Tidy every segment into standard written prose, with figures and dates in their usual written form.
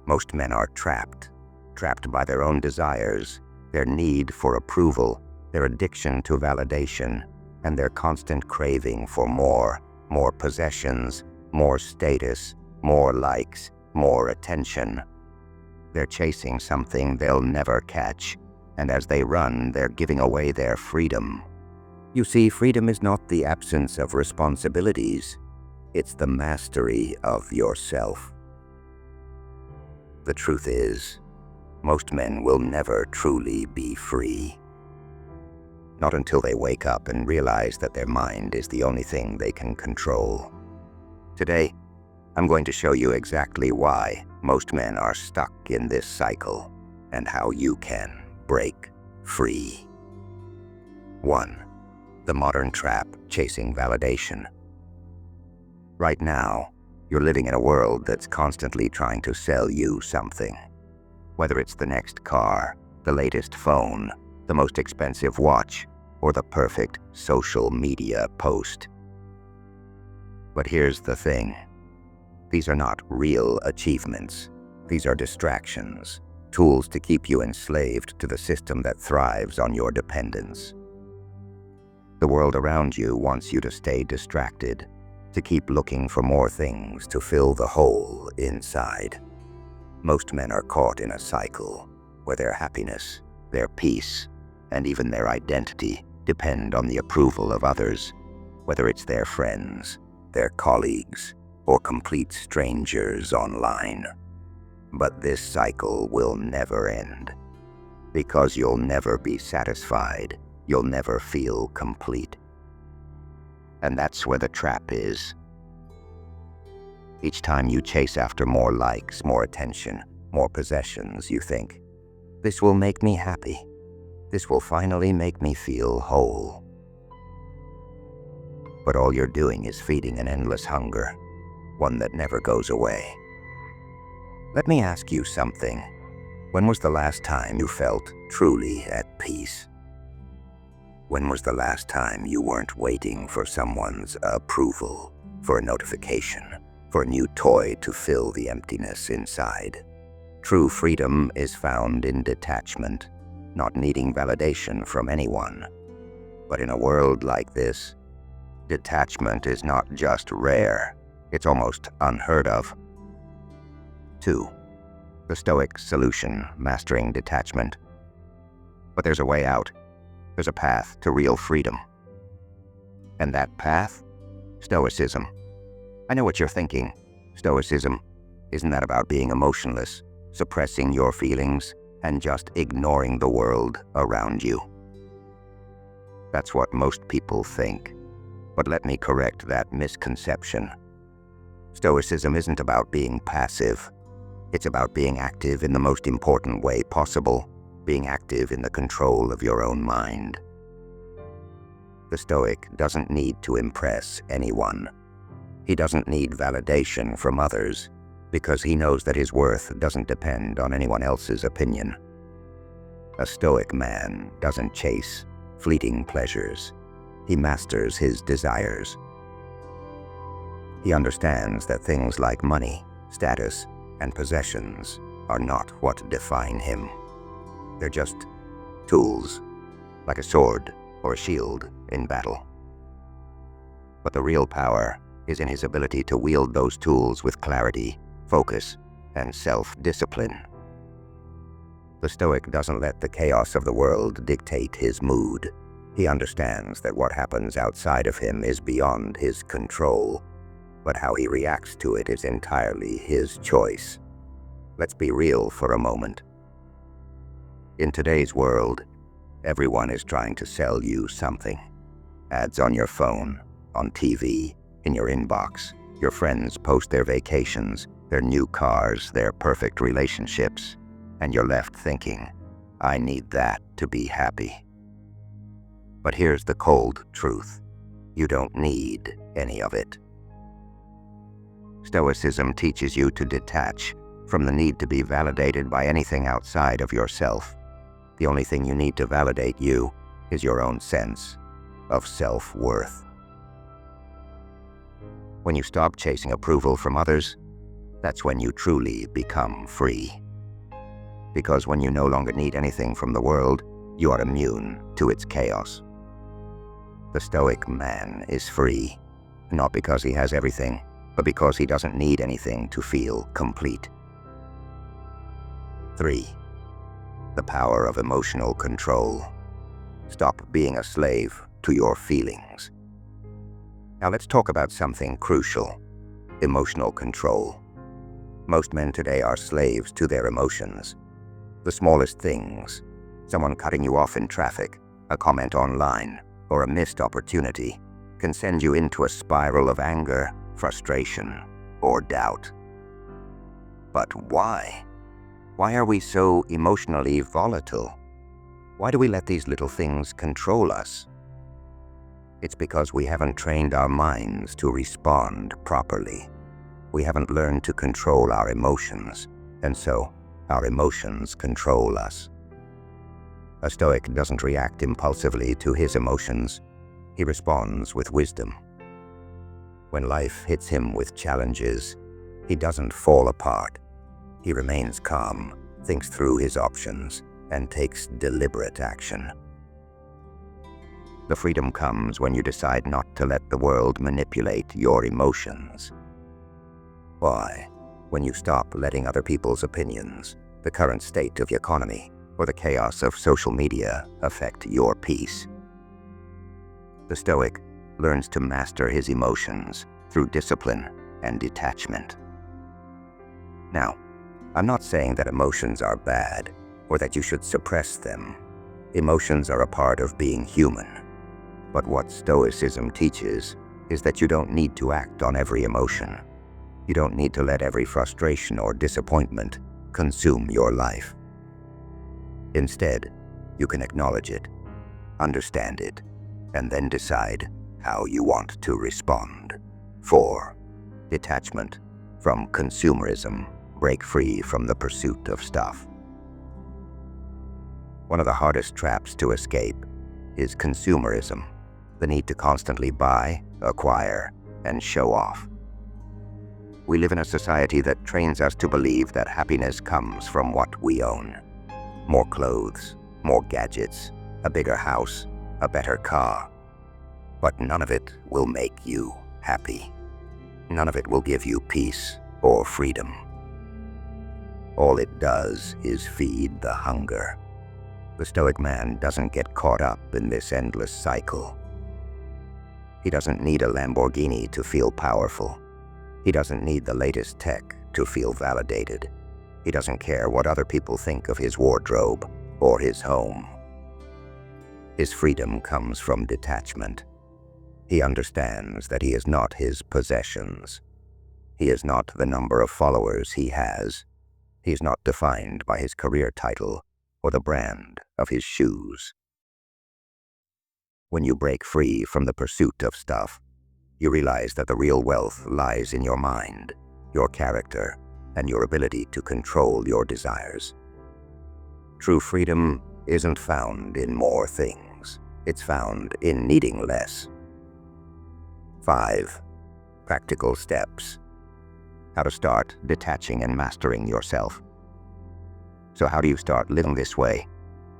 Most men are trapped by their own desires, their need for approval, their addiction to validation, and their constant craving for more possessions, more status, more likes, more attention. They're chasing something they'll never catch, and as they run, they're giving away their freedom. You see, freedom is not the absence of responsibilities, it's the mastery of yourself. The truth is, most men will never truly be free. Not until they wake up and realize that their mind is the only thing they can control. Today, I'm going to show you exactly why most men are stuck in this cycle and how you can break free. 1. The modern trap chasing validation. Right now, you're living in a world that's constantly trying to sell you something. Whether it's the next car, the latest phone, the most expensive watch, or the perfect social media post. But here's the thing. These are not real achievements. These are distractions, tools to keep you enslaved to the system that thrives on your dependence. The world around you wants you to stay distracted, to keep looking for more things to fill the hole inside. Most men are caught in a cycle where their happiness, their peace, and even their identity depend on the approval of others, whether it's their friends, their colleagues, or complete strangers online. But this cycle will never end, because you'll never be satisfied, you'll never feel complete. And that's where the trap is. Each time you chase after more likes, more attention, more possessions, you think, this will make me happy. This will finally make me feel whole. But all you're doing is feeding an endless hunger, one that never goes away. Let me ask you something. When was the last time you felt truly at peace? When was the last time you weren't waiting for someone's approval, for a notification, for a new toy to fill the emptiness inside? True freedom is found in detachment, not needing validation from anyone. But in a world like this, detachment is not just rare, it's almost unheard of. 2. The Stoic solution, mastering detachment. But there's a way out. There's a path to real freedom. And that path? Stoicism. I know what you're thinking. Stoicism, isn't that about being emotionless, suppressing your feelings, and just ignoring the world around you? That's what most people think. But let me correct that misconception. Stoicism isn't about being passive. It's about being active in the most important way possible, being active in the control of your own mind. The Stoic doesn't need to impress anyone. He doesn't need validation from others, because he knows that his worth doesn't depend on anyone else's opinion. A Stoic man doesn't chase fleeting pleasures. He masters his desires. He understands that things like money, status, and possessions are not what define him. They're just tools, like a sword or a shield in battle. But the real power is in his ability to wield those tools with clarity, focus, and self-discipline. The Stoic doesn't let the chaos of the world dictate his mood. He understands that what happens outside of him is beyond his control, but how he reacts to it is entirely his choice. Let's be real for a moment. In today's world, everyone is trying to sell you something. Ads on your phone, on TV, in your inbox. Your friends post their vacations, their new cars, their perfect relationships, and you're left thinking, I need that to be happy. But here's the cold truth. You don't need any of it. Stoicism teaches you to detach from the need to be validated by anything outside of yourself. The only thing you need to validate you is your own sense of self-worth. When you stop chasing approval from others, that's when you truly become free. Because when you no longer need anything from the world, you are immune to its chaos. The Stoic man is free, not because he has everything, but because he doesn't need anything to feel complete. 3. The power of emotional control. Stop being a slave to your feelings. Now let's talk about something crucial: emotional control. Most men today are slaves to their emotions. The smallest things, someone cutting you off in traffic, a comment online, or a missed opportunity, can send you into a spiral of anger, frustration, or doubt. But why? Why are we so emotionally volatile? Why do we let these little things control us? It's because we haven't trained our minds to respond properly. We haven't learned to control our emotions, and so our emotions control us. A Stoic doesn't react impulsively to his emotions. He responds with wisdom. When life hits him with challenges, he doesn't fall apart. He remains calm, thinks through his options, and takes deliberate action. The freedom comes when you decide not to let the world manipulate your emotions. Why? When you stop letting other people's opinions, the current state of the economy, or the chaos of social media affect your peace. The Stoic learns to master his emotions through discipline and detachment. Now, I'm not saying that emotions are bad or that you should suppress them. Emotions are a part of being human. But what Stoicism teaches is that you don't need to act on every emotion. You don't need to let every frustration or disappointment consume your life. Instead, you can acknowledge it, understand it, and then decide how you want to respond. 4. Detachment from consumerism. Break free from the pursuit of stuff. One of the hardest traps to escape is consumerism, the need to constantly buy, acquire, and show off. We live in a society that trains us to believe that happiness comes from what we own. More clothes, more gadgets, a bigger house, a better car. But none of it will make you happy. None of it will give you peace or freedom. All it does is feed the hunger. The Stoic man doesn't get caught up in this endless cycle. He doesn't need a Lamborghini to feel powerful. He doesn't need the latest tech to feel validated. He doesn't care what other people think of his wardrobe or his home. His freedom comes from detachment. He understands that he is not his possessions. He is not the number of followers he has. He is not defined by his career title or the brand of his shoes. When you break free from the pursuit of stuff, you realize that the real wealth lies in your mind, your character, and your ability to control your desires. True freedom isn't found in more things. It's found in needing less. 5. Practical steps. How to start detaching and mastering yourself. So how do you start living this way?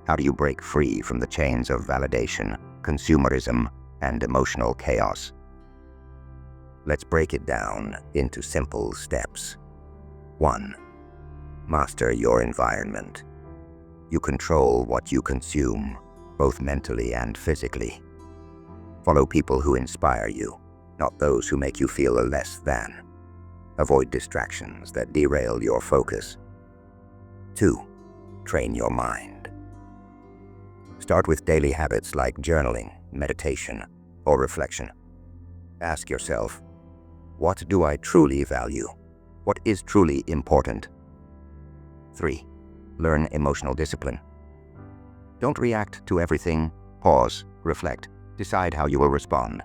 How do you break free from the chains of validation, consumerism, and emotional chaos? Let's break it down into simple steps. 1. Master your environment. You control what you consume, both mentally and physically. Follow people who inspire you, not those who make you feel less than. Avoid distractions that derail your focus. 2. Train your mind. Start with daily habits like journaling, meditation, or reflection. Ask yourself, what do I truly value? What is truly important? 3. Learn emotional discipline. Don't react to everything. Pause, reflect, decide how you will respond.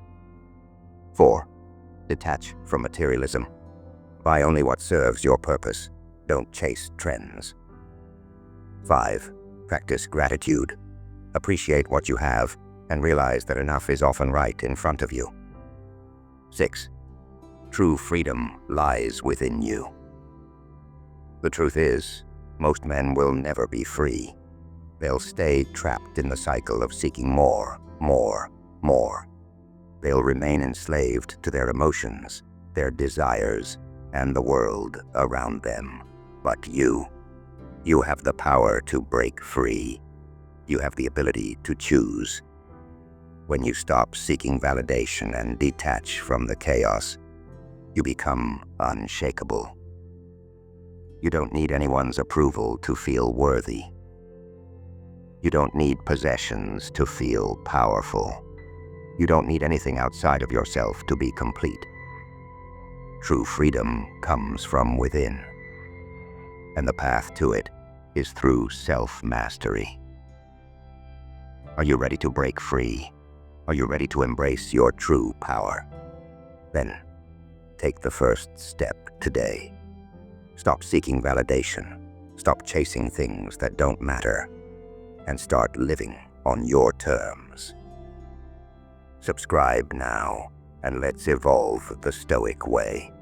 4. Detach from materialism. Buy only what serves your purpose. Don't chase trends. 5. Practice gratitude. Appreciate what you have and realize that enough is often right in front of you. 6. True freedom lies within you. The truth is, most men will never be free. They'll stay trapped in the cycle of seeking more, more, more. They'll remain enslaved to their emotions, their desires, and the world around them. But you have the power to break free. You have the ability to choose. When you stop seeking validation and detach from the chaos, you become unshakable. You don't need anyone's approval to feel worthy. You don't need possessions to feel powerful. You don't need anything outside of yourself to be complete. True freedom comes from within, and the path to it is through self-mastery. Are you ready to break free? Are you ready to embrace your true power? Then, take the first step today. Stop seeking validation. Stop chasing things that don't matter. And start living on your terms. Subscribe now, and let's evolve the Stoic way.